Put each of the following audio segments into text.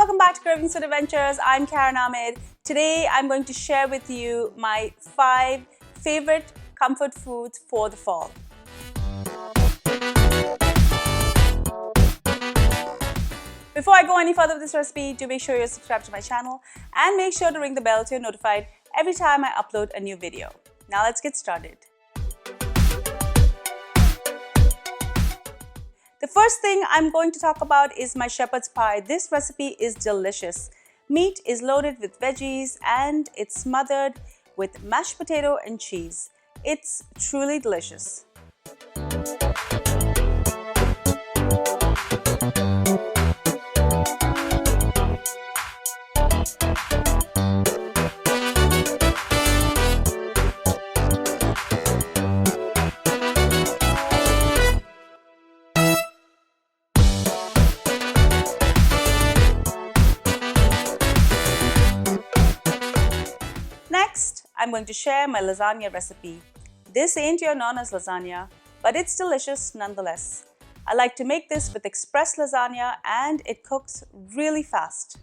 welcome back to Kravings for Adventures. I'm Karen Ahmed. Today I'm going to share with you my 5 favorite comfort foods for the fall. Before I go any further with this recipe, do make sure you're subscribed to my channel and make sure to ring the bell so you're notified every time I upload a new video. Now let's get started. The first thing I'm going to talk about is my shepherd's pie. This recipe is delicious. Meat is loaded with veggies and it's smothered with mashed potato and cheese. It's truly delicious. Next, I'm going to share my lasagna recipe. This ain't your nonna's lasagna, but it's delicious nonetheless. I like to make this with express lasagna and it cooks really fast.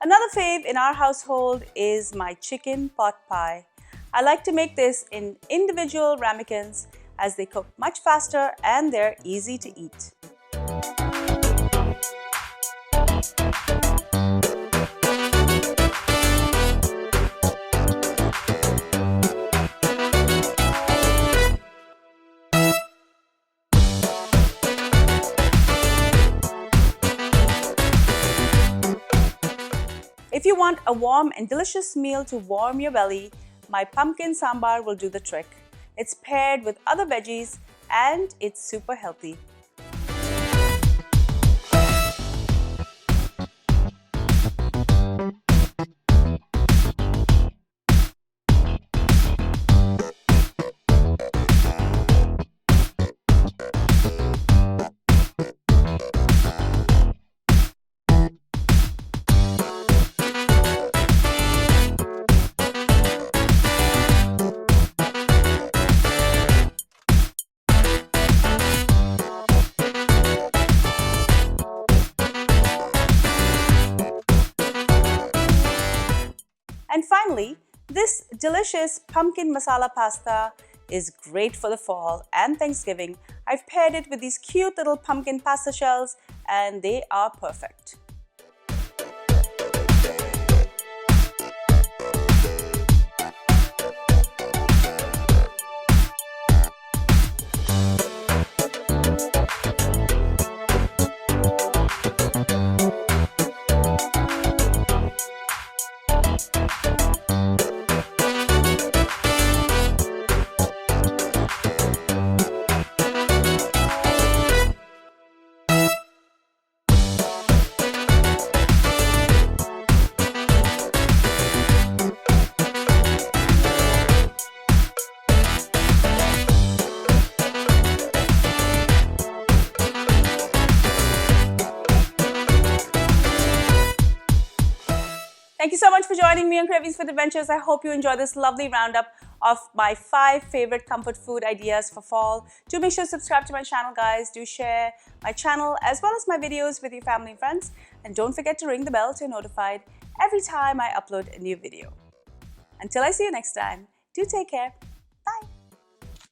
Another fave in our household is my chicken pot pie. I like to make this in individual ramekins as they cook much faster and they're easy to eat. If you want a warm and delicious meal to warm your belly, my pumpkin sambar will do the trick. It's paired with other veggies and it's super healthy. And finally, this delicious pumpkin masala pasta is great for the fall and Thanksgiving. I've paired it with these cute little pumpkin pasta shells and they are perfect. Thank you so much for joining me on Kravings for Adventures. I hope you enjoy this lovely roundup of my 5 favorite comfort food ideas for fall. Do make sure to subscribe to my channel, guys. Do share my channel as well as my videos with your family and friends. And don't forget to ring the bell so you're notified every time I upload a new video. Until I see you next time, do take care.